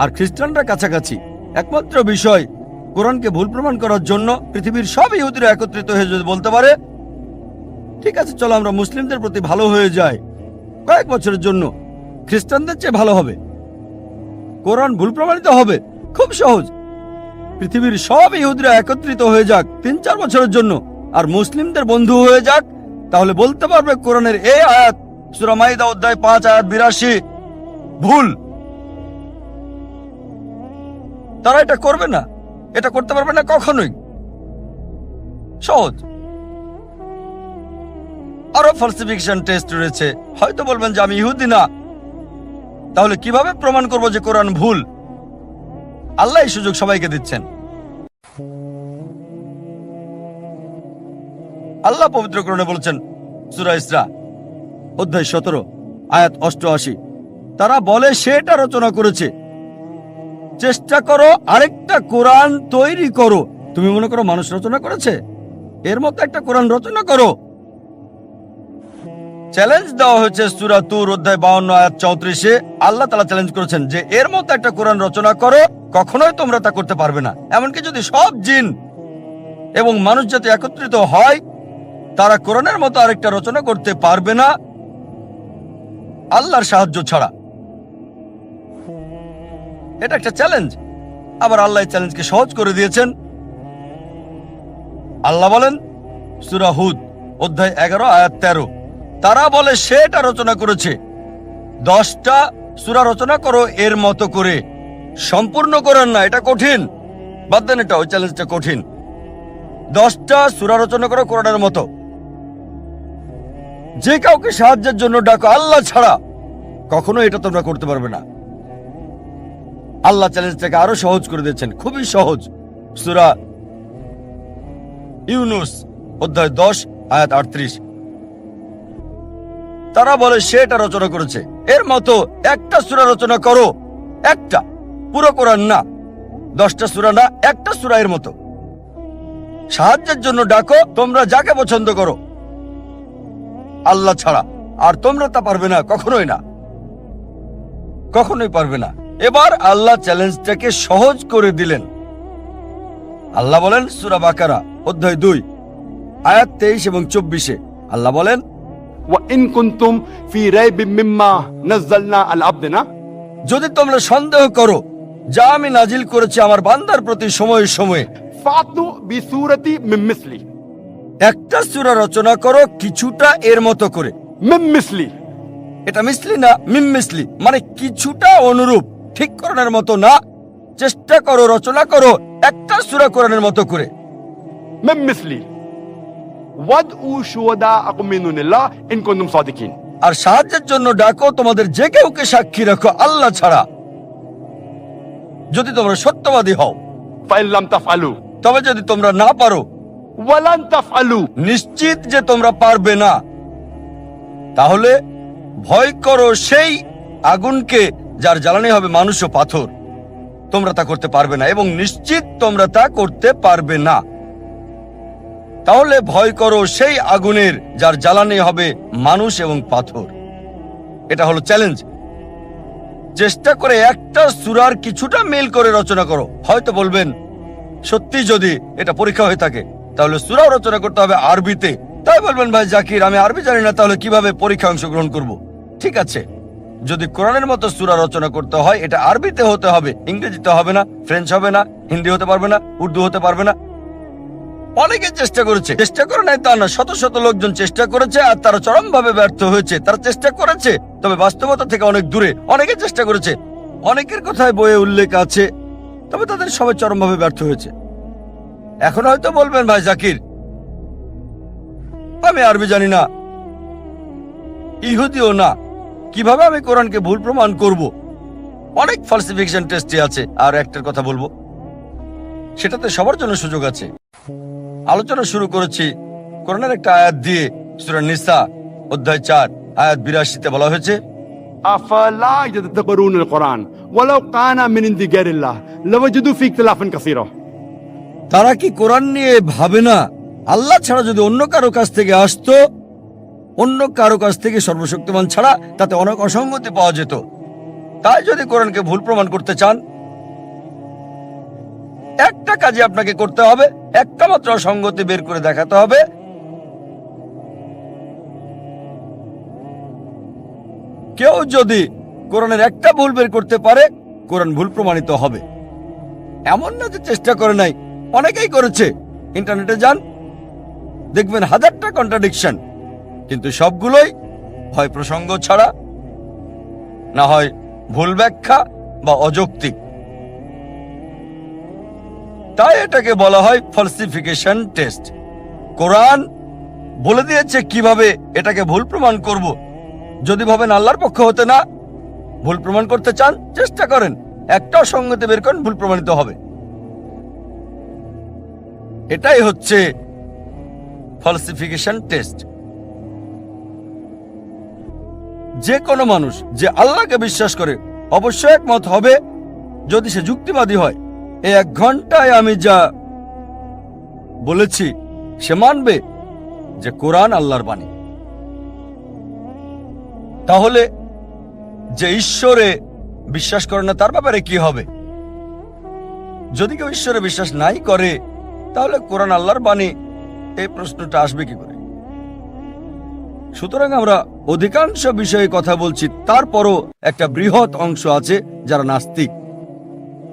A: আর খ্রিস্টানরা কাছাকাছি। একমাত্র বিষয় কোরআনকে ভুল প্রমাণ করার জন্য পৃথিবীর সব ইহুদিরা একত্রিত হয়ে যদি বলতে পারে ঠিক আছে চলো আমরা মুসলিমদের প্রতি ভালো হয়ে যাই, কয়েক বছরের জন্য খ্রিস্টানদের চেয়ে ভালো হবে, কোরআন ভুল প্রমাণিত হবে। খুব সহজ, পৃথিবীর সব ইহুদিরা একত্রিত হয়ে যাক ৩-৪ বছরের জন্য আর মুসলিমদের বন্ধু হয়ে যাক, তাহলে বলতে পারবে কোরআনের এই আয়াত সূরা মাইদা অধ্যায় ৫ আয়াত ৮২ ভুল। তারা এটা করবে না, এটা করতে পারবে না কখনোই। সহজ। আরো ফালসিফিকেশন টেস্ট রয়েছে। হয়তো বলবেন যে আমি ইহুদি না, তাহলে কিভাবে প্রমাণ করব যে কোরআন ভুল? আল্লাহ এই সুযোগ সবাইকে দিচ্ছেন। আল্লাহ পবিত্র কোরআনে বলেছেন, সূরা ইসরা অধ্যায় 17 আয়াত 88, তারা বলে সেটা রচনা করেছে। চেষ্টা করো আরেকটা কোরআন তৈরি করো। তুমি মনে করো মানুষ রচনা করেছে? এর মতো একটা কোরআন রচনা করো। চ্যালেঞ্জ দেওয়া হয়েছে সূরা তুর অধ্যায় 52 আয়াত 34-এ। আল্লাহ তাআলা চ্যালেঞ্জ করেছেন যে এর মতো একটা কোরআন রচনা করো, কখনোই তোমরা তা করতে পারবে না। এমনকি যদি সব জিন এবং মানুষ জাতি একত্রিত হয়, তারা কোরআনের মতো আরেকটা রচনা করতে পারবে না আল্লাহর সাহায্য ছাড়া। এটা একটা চ্যালেঞ্জ। আবার আল্লাহ এই চ্যালেঞ্জকে সহজ করে দিয়েছেন। আল্লাহ বলেন সূরা হুদ অধ্যায় 11 আয়াত 13, তারা বলে সেটা রচনা করেছে। 10টা সূরা রচনা করো এর মতো করে। সম্পূর্ণ কোরআন না, এটা কঠিন। বাদ দেন এটা, ওই চ্যালেঞ্জটা কঠিন। 10টা সূরা রচনা করো কোরআনের মতো। যে কাউকে সাহায্যের জন্য ডাকো আল্লাহ ছাড়া, কখনো এটা তোমরা করতে পারবে না। আল্লাহ চ্যালেঞ্জটাকে আরো সহজ করে দিয়েছেন, খুবই সহজ। সূরা ইউনুস অধ্যায় 10 আয়াত 38, তারা বলে সে এটা রচনা করেছে। এর মতো একটা সূরা রচনা করো, একটা, পুরো কোরআন না, 10টা সূরা না, একটা সূরা এর মতো। সাহায্যের জন্য ডাকো তোমরা যাকে পছন্দ করো আল্লাহ ছাড়া, আর তোমরা তা পারবে না, কখনোই না, কখনোই পারবে না। এবার আল্লাহ চ্যালেঞ্জটাকে সহজ করে দিলেন। আল্লাহ বলেন সূরা বাকারা অধ্যায় 2 আয়াত 23 এবং 24-এ, আল্লাহ বলেন
B: وإن كنتم في ريب مما نزلنا على عبدنا,
A: যদি তোমরা সন্দেহ করো যা আমি নাজিল করেছি আমার বান্দার প্রতি সময়ে সময়ে,
B: فأتوا بسورة من مثله,
A: একটা সূরা রচনা করো কিছুটা এর মতো করে।
B: من مثله,
A: এটা মিসলি না, মিম মিসলি, মানে কিছুটা অনুরূপ, ঠিক কোরআনের মতো না। চেষ্টা করো, রচনা করো একটা সূরা কোরআনের মতো করে।
B: من مثله وادعوا شهداءكم من دون الله إن كنتم صادقين,
A: আর সাহায্যের জন্য ডাকো তোমাদের যে কেউকে সাক্ষী রাখো আল্লাহ ছাড়া, যদি তোমরা সত্যবাদী হও।
B: فإن لم تفعلوا
A: তবে যদি তোমরা না পারো,
B: ولن تفعلوا,
A: নিশ্চিত যে তোমরা পারবে না, তাহলে ভয় করো সেই আগুনকে যার জ্বালানি হবে মানুষ ও পাথর। তোমরা তা করতে পারবে না এবং নিশ্চিত তোমরা তা করতে পারবে না। তাহলে ভয় করো সেই আগুনের যার জ্বালানি হবে মানুষ এবং পাথর। এটা হলো চ্যালেঞ্জ। চেষ্টা করে একটা সূরার কিছুটা মিল করে রচনা করো। হয়তো বলবেন সত্যি যদি এটা পরীক্ষা হয়ে থাকে তাহলে সূরাও রচনা করতে হবে আরবিতে। তাই বলবেন ভাই জাকির আমি আরবি জানি না, তাহলে কিভাবে পরীক্ষা অংশগ্রহণ করব? ঠিক আছে, যদি কোরআনের মতো সূরা রচনা করতে হয় এটা আরবিতে হতে হবে, ইংরেজিতে হবে না, ফ্রেঞ্চ হবে না, হিন্দি হতে পারবে না, উর্দু হতে পারবে না। অনেকে চেষ্টা করেছে, চেষ্টা করে নাই তা না, শত শত লোকজন চেষ্টা করেছে আর তারা চরমভাবে ব্যর্থ হয়েছে। তারা চেষ্টা করেছে তবে বাস্তবতা থেকে অনেক দূরে। অনেকে চেষ্টা করেছে, অনেকের কথায় বইয়ে উল্লেখ আছে, তবে তাদের সবাই চরমভাবে ব্যর্থ হয়েছে। এখন হয়তো বলবেন ভাই জাকির আমি আরবি জানি না, ইহুদিও না, কিভাবে আমি কোরআনকে ভুল প্রমাণ করব? অনেক ফালসিফিকেশন টেস্টে আছে। আর একটার কথা বলবো, সেটাতে সবার জন্য সুযোগ আছে। আলোচনা শুরু করেছি কোরআনের একটা আয়াত দিয়ে। সূরা নিসা অধ্যায় 4 আয়াত 82-তে বলা হয়েছে
B: أفلا يتدبرون القرآن ولو كان من عند غير الله لوجدوا فيه اختلافا كثيرا,
A: তারা কি কোরআন নিয়ে ভাবে না আল্লাহ ছাড়া যদি অন্য কারো কাছ থেকে আসতো, অন্য কারো কাছ থেকে সর্বশক্তিমান ছাড়া, তাতে অনেক অসঙ্গতি পাওয়া যেত। তাই যদি কোরআনকে ভুল প্রমাণ করতে চান একটা কাজই আপনাকে করতে হবে, একটা মাত্র অসঙ্গতি বের করে দেখাতে হবে। কেউ যদি কোরআনের একটা ভুল বের করতে পারে কোরআন ভুল প্রমাণিত হবে। এমন না যে চেষ্টা করে নাই, অনেকেই করেছে। ইন্টারনেটে যান, দেখবেন হাজারটা কন্ট্রাডিকশন, কিন্তু সবগুলোই হয় প্রসঙ্গ ছাড়া, না হয় ভুল ব্যাখ্যা বা অযৌক্তিক। তাই এটাকে বলা হয় ফালসিফিকেশন টেস্ট। কোরআন বলে দিয়েছে কিভাবে এটাকে ভুল প্রমাণ করব। যদি ভাবেন আল্লাহর পক্ষ হতে না ভুল প্রমাণ করতে চান, চেষ্টা করেন, একটা সঙ্গতি বের করেন, ভুল প্রমাণিত হবে। এটাই হচ্ছে ফলসিফিকেশন টেস্ট। যে কোনো মানুষ যে আল্লাহকে বিশ্বাস করে অবশ্যই একমত হবে, যদি সে যুক্তিবাদী হয়। এই 1 ঘন্টায় আমি যা বলেছি সে মানবে যে কোরআন আল্লাহর বাণী। তাহলে যে ঈশ্বরে বিশ্বাস করে না তার ব্যাপারে কি হবে? যদি কেউ ঈশ্বরে বিশ্বাস নাই করে তাহলে কোরআন আল্লাহর বাণী, এই প্রশ্নটা আসবে কি করে? সুতরাং আমরা অধিকাংশ বিষয়ে কথা বলছি, তারপরও একটা বৃহৎ অংশ আছে যারা নাস্তিক,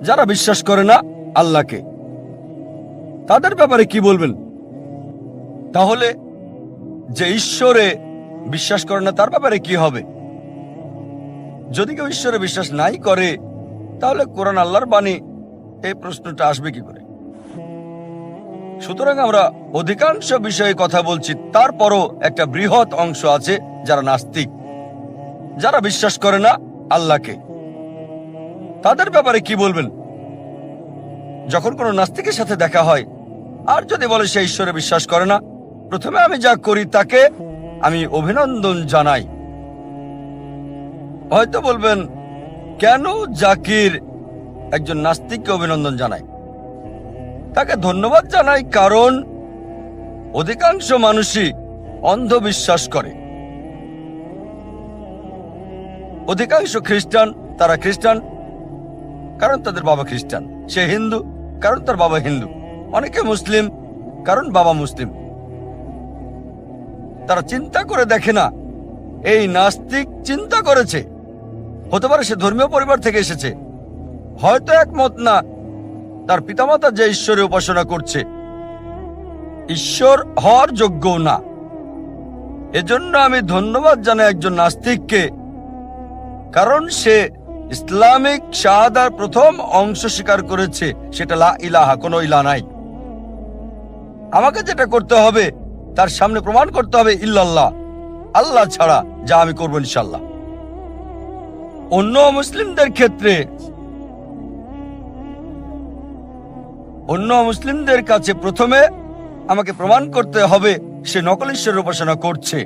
A: যারা বিশ্বাস করে না আল্লাহকে। তাদের ব্যাপারে কি বলবেন? তাহলে যে ঈশ্বরে বিশ্বাস করে না তার ব্যাপারে কি হবে? যদি কেউ ঈশ্বরে বিশ্বাস নাই করে তাহলে কোরআন আল্লাহর বাণী, এই প্রশ্নটা আসবে কি করে? সুতরাং আমরা অধিকাংশ বিষয়ে কথা বলছি, তারপরও একটা বৃহৎ অংশ আছে যারা নাস্তিক, যারা বিশ্বাস করে না আল্লাহকে। তাদের ব্যাপারে কি বলবেন? যখন কোনো নাস্তিকের সাথে দেখা হয় আর যদি বলে সে ঈশ্বরে বিশ্বাস করে না, প্রথমে আমি যা করি তাকে আমি অভিনন্দন জানাই। হয়তো বলবেন, কেন জাকির একজন নাস্তিককে অভিনন্দন জানায়? তাকে ধন্যবাদ জানাই কারণ অধিকাংশ মানুষই অন্ধবিশ্বাস করে। অধিকাংশ খ্রিস্টান, তারা খ্রিস্টান কারণ তাদের বাবা খ্রিস্টান। সে হিন্দু কারণ তার বাবা হিন্দু। অনেকে মুসলিম কারণ বাবা মুসলিম। তারা চিন্তা করে দেখে না এই নাস্তিক চিন্তা করেছে। হতে পারে সে ধর্মীয় পরিবার থেকে এসেছে, হয়তো একমত না তার পিতামাতা যে ঈশ্বরের উপাসনা করছে ঈশ্বর হওয়ার যোগ্যও না। এজন্য আমি ধন্যবাদ জানাই একজন নাস্তিককে, কারণ সে ইসলামিক শাহাদার প্রথম অংশ স্বীকার করেছে, সেটা লা ইলাহা, কোনো ইলাহ নাই। আমাকে যেটা করতে হবে তার সামনে প্রমাণ করতে হবে ইল্লাল্লাহ, আল্লাহ ছাড়া, যা আমি করব ইনশাআল্লাহ। অন্য মুসলিমদের কাছে প্রথমে আমাকে প্রমাণ করতে হবে সে নকল ঈশ্বরের উপাসনা করছে।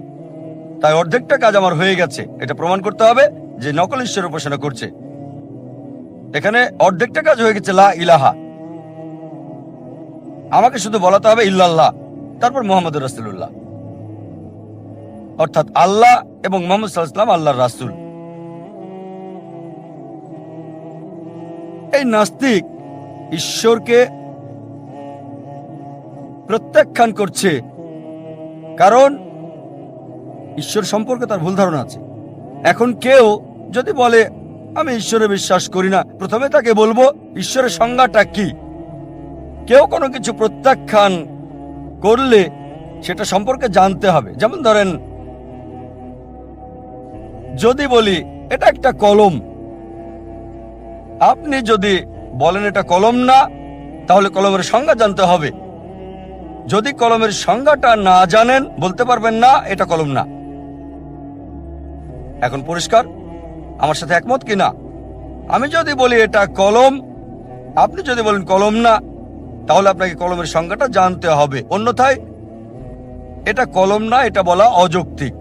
A: তাই অর্ধেকটা কাজ আমার হয়ে গেছে, এটা প্রমাণ করতে হবে যে নকল ঈশ্বরের উপাসনা করছে। এখানে অর্ধেকটা কাজ হয়ে গেছে, লা ইলাহা। আমাকে শুধু বলাতে হবে ইল্লাল্লাহ, তারপর মুহাম্মদুর রাসূলুল্লাহ, অর্থাৎ আল্লাহ এবং মুহাম্মদ সাল্লাল্লাহু আলাইহি ওয়াসাল্লাম আল্লাহর রাসূল। এই নাস্তিক ঈশ্বরকে প্রত্যাখ্যান করছে কারণ ঈশ্বর সম্পর্কে তার ভুল ধারণা আছে। এখন কেউ যদি বলে আমি ঈশ্বরে বিশ্বাস করি না, প্রথমে তাকে বলবো ঈশ্বরের সংজ্ঞাটা কি। কেউ কোনো কিছু প্রত্যাখ্যান করলে সেটা সম্পর্কে জানতে হবে। যেমন ধরেন, যদি বলি এটা একটা কলম, আপনি যদি বলেন এটা কলম না, তাহলে কলমের সংজ্ঞা জানতে হবে। যদি কলমের সংজ্ঞাটা না জানেন, বলতে পারবেন না এটা কলম না। এখন পরিষ্কার? আমার সাথে একমত কি না? আমি যদি বলি এটা কলম, আপনি যদি বলেন কলম না, তাহলে আপনাকে কলমের সংজ্ঞাটা জানতে হবে, অন্যথায় এটা কলম না, এটা বলা অযৌক্তিক।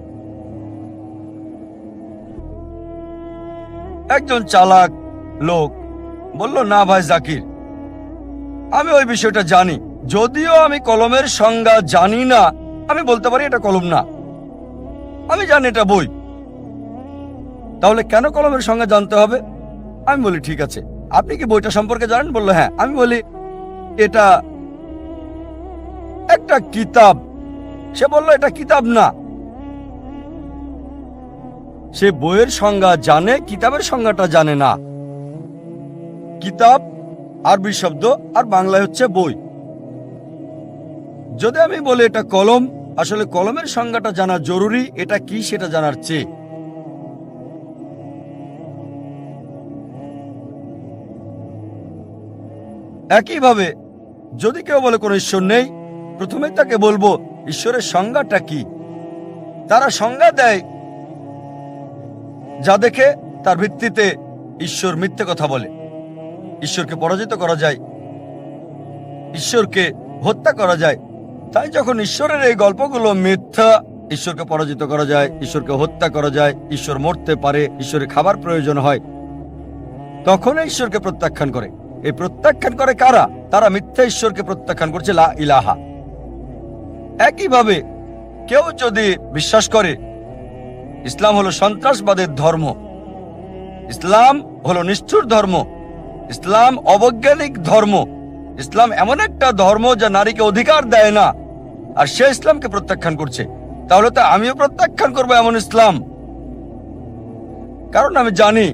A: একজন চালাক লোক বলল, না ভাই জাকির, আমি ওই বিষয়টা জানি, যদিও আমি কলমের সংজ্ঞা জানি না, আমি বলতে পারি এটা কলম না, আমি জানি এটা বই। তাহলে কেন কলমের সংজ্ঞা জানতে হবে? আমি বলি ঠিক আছে, আপনি কি বইটা সম্পর্কে জানেন? বললো হ্যাঁ। আমি বলি এটা একটা কিতাব। সে বলল এটা কিতাব না। সে বইয়ের সংজ্ঞা জানে, কিতাবের সংজ্ঞাটা জানে না। কিতাব আরবি শব্দ আর বাংলায় হচ্ছে বই। যদি আমি বলি এটা কলম, আসলে কলমের সংজ্ঞাটা জানা জরুরি, এটা কি সেটা জানার চেয়ে। একইভাবে যদি কেউ বলে কোনো ঈশ্বর নেই, প্রথমে তাকে বলবো ঈশ্বরের সংজ্ঞাটা কি। তারা সংজ্ঞা দেয় যা দেখে তার ভিত্তিতে ঈশ্বর মিথ্যে কথা বলে, ঈশ্বরকে পরাজিত করা যায়, ঈশ্বরকে হত্যা করা যায়। তাই যখন ঈশ্বরের এই গল্পগুলো মিথ্যা, ঈশ্বরকে পরাজিত করা যায়, ঈশ্বরকে হত্যা করা যায়, ঈশ্বর মরতে পারে, ঈশ্বরের খাবার প্রয়োজন হয়, তখন ঈশ্বরকে প্রত্যাখ্যান করে। এই প্রত্যাখ্যান করে কারা? তারা মিথ্যা ঈশ্বরকে প্রত্যাখ্যান করছে, লা ইলাহা। একইভাবে কেউ যদি বিশ্বাস করে ইসলাম হলো সন্ত্রাসবাদের ধর্ম, ইসলাম হলো নিষ্ঠুর ধর্ম, ইসলাম অবৈজ্ঞানিক ধর্ম, ইসলাম এমন একটা ধর্ম যা নারীকে অধিকার দেয় না, আর সে ইসলামকে প্রত্যাখ্যান করছে, তাহলে তো আমিও প্রত্যাখ্যান করবো এমন ইসলাম। কারণ আমি জানি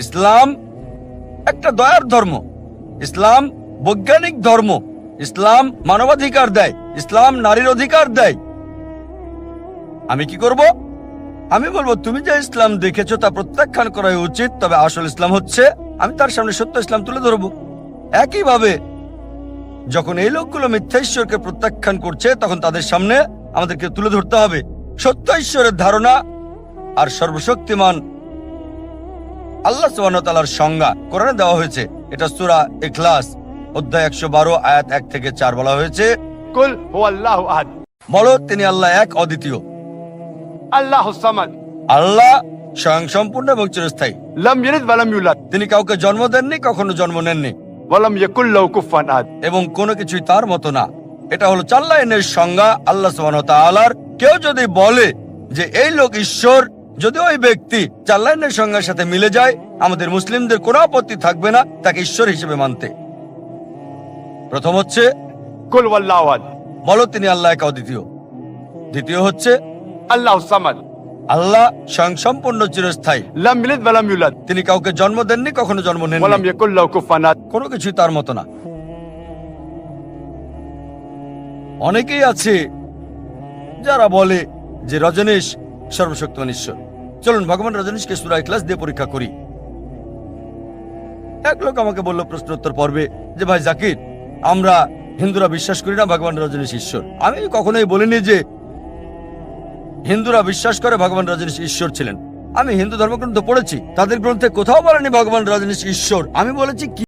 A: ইসলাম একটা দয়ার ধর্ম, ইসলাম বৈজ্ঞানিক ধর্ম, ইসলাম মানবাধিকার দেয়, ইসলাম নারীর অধিকার দেয়। আমি কি করব? আমি বলবো তুমি যে ইসলাম দেখেছো তা প্রত্যাখ্যান করাই উচিত, তবে আসল ইসলাম হচ্ছে, আমি তার সামনে সত্য ইসলাম তুলে ধরবো। একইভাবে যখন এই লোকগুলো মিথ্যা ঈশ্বরকে প্রত্যাখ্যান করছে, তখন তাদের সামনে আমাদেরকে তুলে ধরতে হবে সত্য ঈশ্বরের ধারণা আর সর্বশক্তিমান আল্লাহ সুবহানাহু ওয়া তাআলার সংজ্ঞা কোরআনে দেওয়া হয়েছে। এটা সূরা ইখলাস অধ্যায় 112 আয়াত 1 থেকে 4 বলা হয়েছে,
B: কুল হুয়াল্লাহু আহাদ,
A: বলো তিনি আল্লাহ এক, অদ্বিতীয়।
B: আল্লাহুস সামাদ,
A: আল্লাহ স্বয়ংসম্পূর্ণ এবং চিরস্থায়ী।
B: লাম ইয়ালিদ ওয়া লাম ইউলাদ,
A: তিনি কাউকে জন্ম দেননি, কখনো জন্ম নেননি,
B: ওয়া লাম ইয়াকুল লাহু কুফুয়ান আহাদ,
A: এবং কোনো কিছুই তার মতো না। এটা হলো 4 লাইনের সংজ্ঞা আল্লাহ সুবহানাহু ওয়া তাআলার। কেউ যদি বলে যে এই লোক ঈশ্বর, যদি ওই ব্যক্তি 4 লাইনের সংজ্ঞার সাথে মিলে যায়, আমাদের মুসলিমদের কোনো আপত্তি থাকবে না তাকে ঈশ্বর হিসেবে মানতে। প্রথম হচ্ছে
B: কুল হুয়াল্লাহু আহাদ,
A: বলো তিনি আল্লাহ এক, অদ্বিতীয়। দ্বিতীয় হচ্ছে
B: আল্লাহুস সামাদ,
A: আল্লাহ স্বয়ংসম্পূর্ণ চিরস্থায়ী,
B: লাম ইয়ালিদ ওয়া লাম ইউলাদ,
A: তিনি কাউকে জন্ম দেননি, কখনো জন্ম
B: ওয়া লাম
A: নেননি,
B: ইয়াকুল লাহু কুফুয়ান আহাদ।
A: কোনো কিছুই তার মতো না। অনেকেই আছে যারা বলে যে রজনীশ সর্বশক্তিমান ঈশ্বর। চলুন ভগবান রজনীশকে সূরা ইখলাস দিয়ে পরীক্ষা করি। এক লোক আমাকে বলল প্রশ্ন উত্তর পর্বে যে ভাই জাকির, আমরা হিন্দুরা বিশ্বাস করি না ভগবান রজনীশ ঈশ্বর। আমি কখনোই বলিনি যে হিন্দুরা বিশ্বাস করে ভগবান রজনীশ ঈশ্বর ছিলেন। আমি হিন্দু ধর্মগ্রন্থ পড়েছি, তাদের গ্রন্থে কোথাও বলেনি ভগবান রজনীশ ঈশ্বর। আমি বলেছি কি